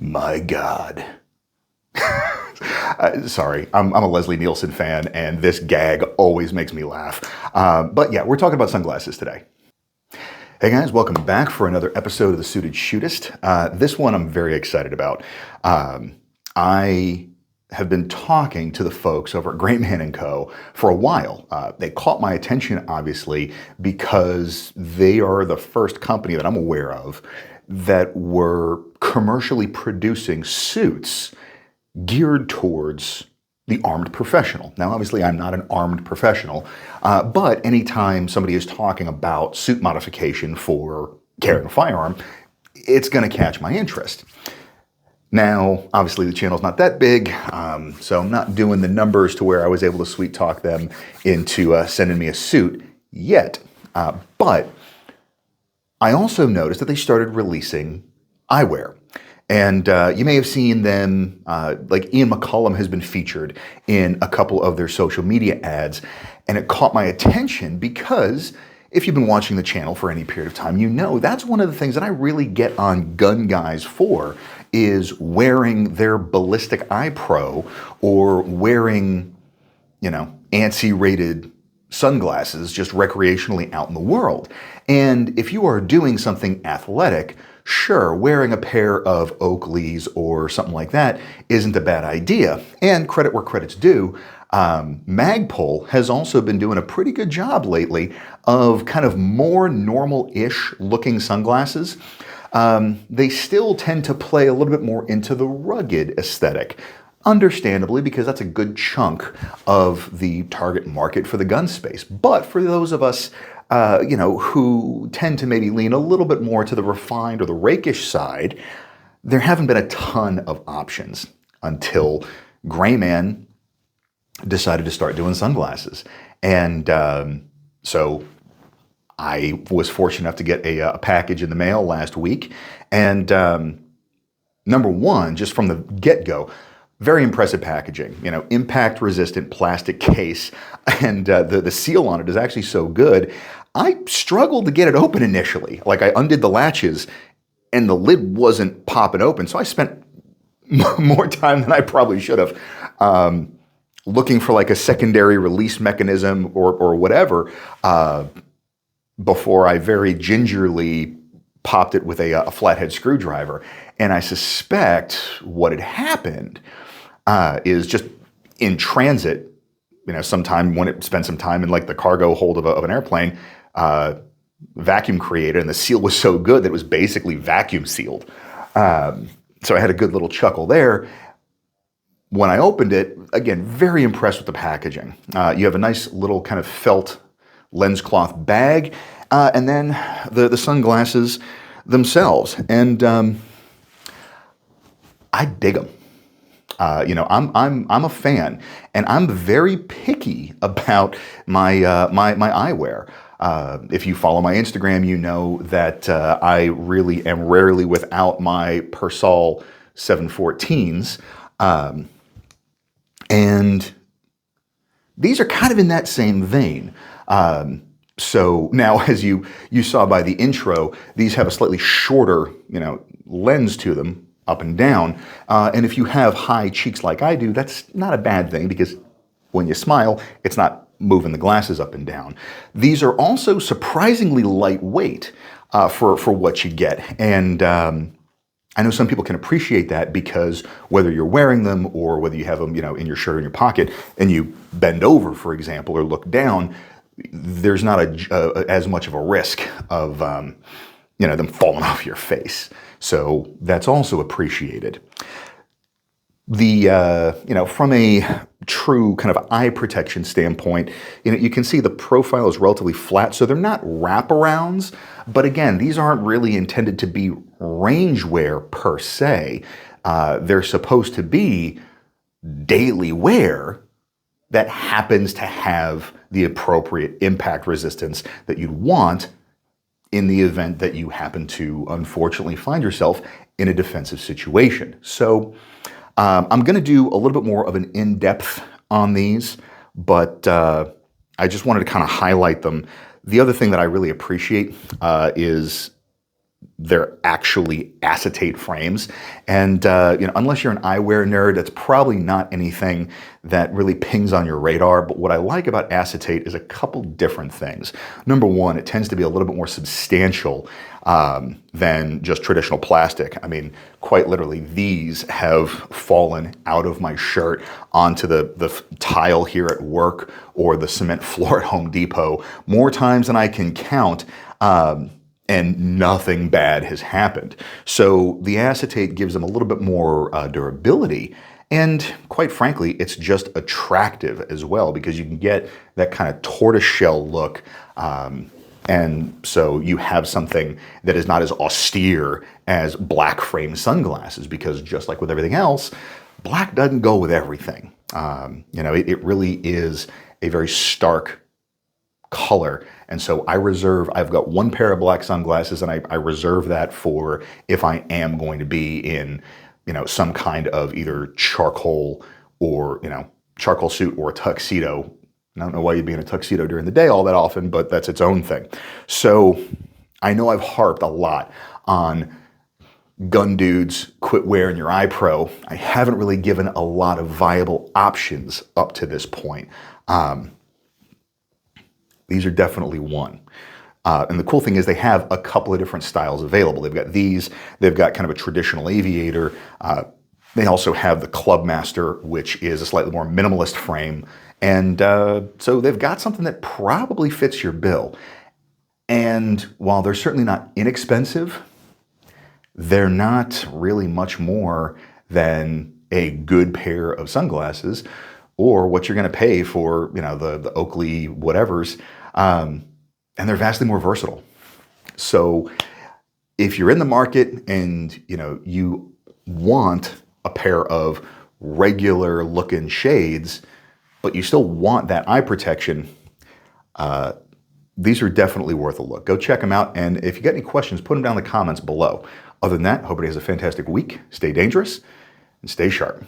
My God. Sorry, I'm a Leslie Nielsen fan, and this gag always makes me laugh. But yeah, we're talking about sunglasses today. Hey guys, welcome back for another episode of The Suited Shootist. This one I'm very excited about. I have been talking to the folks over at Grayman Co. for a while. They caught my attention, obviously, because they are the first company that I'm aware of that were commercially producing suits geared towards the armed professional. Now, obviously, I'm not an armed professional, but anytime somebody is talking about suit modification for carrying a firearm, it's going to catch my interest. Now, obviously, the channel's not that big, so I'm not doing the numbers to where I was able to sweet talk them into sending me a suit yet. But I also noticed that they started releasing eyewear. And you may have seen them, like Ian McCollum has been featured in a couple of their social media ads, and it caught my attention because if you've been watching the channel for any period of time, you know that's one of the things that I really get on gun guys for, is wearing their ballistic eye pro or wearing, ANSI rated sunglasses just recreationally out in the world. And if you are doing something athletic, sure, wearing a pair of Oakleys or something like that isn't a bad idea. And credit where credit's due, Magpul has also been doing a pretty good job lately of kind of more normal-ish looking sunglasses. They still tend to play a little bit more into the rugged aesthetic. Understandably, because that's a good chunk of the target market for the gun space. But for those of us, who tend to maybe lean a little bit more to the refined or the rakish side, there haven't been a ton of options until Grayman decided to start doing sunglasses. And so I was fortunate enough to get a package in the mail last week. And number one, just from the get-go, very impressive packaging, impact-resistant plastic case, and the seal on it is actually so good. I struggled to get it open initially. Like, I undid the latches, and the lid wasn't popping open, so I spent more time than I probably should have looking for like a secondary release mechanism or whatever before I very gingerly popped it with a flathead screwdriver. And I suspect what had happened is just in transit, sometime when it spent some time in like the cargo hold of an airplane, vacuum created, and the seal was so good that it was basically vacuum sealed. So I had a good little chuckle there. When I opened it, again, very impressed with the packaging. You have a nice little kind of felt lens cloth bag, and then the sunglasses themselves. And I dig them. I'm a fan, and I'm very picky about my eyewear. If you follow my Instagram, you know that I really am rarely without my Persol 714s, and these are kind of in that same vein. So now, as you saw by the intro, these have a slightly shorter, lens to them, up and down. And if you have high cheeks like I do, that's not a bad thing, because when you smile, it's not moving the glasses up and down. These are also surprisingly lightweight for what you get. And I know some people can appreciate that, because whether you're wearing them or whether you have them, in your shirt or in your pocket, and you bend over, for example, or look down, there's not as much of a risk of them falling off your face. So that's also appreciated. From a true kind of eye protection standpoint, you can see the profile is relatively flat, so they're not wraparounds. But again, these aren't really intended to be range wear per se. They're supposed to be daily wear that happens to have the appropriate impact resistance that you'd want in the event that you happen to unfortunately find yourself in a defensive situation. So I'm going to do a little bit more of an in-depth on these, but I just wanted to kind of highlight them. The other thing that I really appreciate is they're actually acetate frames. And unless you're an eyewear nerd, that's probably not anything that really pings on your radar. But what I like about acetate is a couple different things. Number one, it tends to be a little bit more substantial than just traditional plastic. I mean, quite literally, these have fallen out of my shirt onto the tile here at work or the cement floor at Home Depot more times than I can count. And nothing bad has happened. So the acetate gives them a little bit more durability, and quite frankly, it's just attractive as well because you can get that kind of tortoiseshell look, and so you have something that is not as austere as black frame sunglasses, because just like with everything else, black doesn't go with everything. It really is a very stark color. And so I've got one pair of black sunglasses, and I reserve that for if I am going to be in, some kind of either charcoal or, charcoal suit or a tuxedo. I don't know why you'd be in a tuxedo during the day all that often, but that's its own thing. So I know I've harped a lot on gun dudes, quit wearing your eye pro. I haven't really given a lot of viable options up to this point. These are definitely one. And the cool thing is they have a couple of different styles available. They've got these, they've got kind of a traditional aviator. They also have the Clubmaster, which is a slightly more minimalist frame. And so they've got something that probably fits your bill. And while they're certainly not inexpensive, they're not really much more than a good pair of sunglasses, or what you're going to pay for, the Oakley whatevers, and they're vastly more versatile. So if you're in the market and you want a pair of regular looking shades, but you still want that eye protection, these are definitely worth a look. Go check them out, and if you got any questions, put them down in the comments below. Other than that, hope everybody has a fantastic week. Stay dangerous and stay sharp.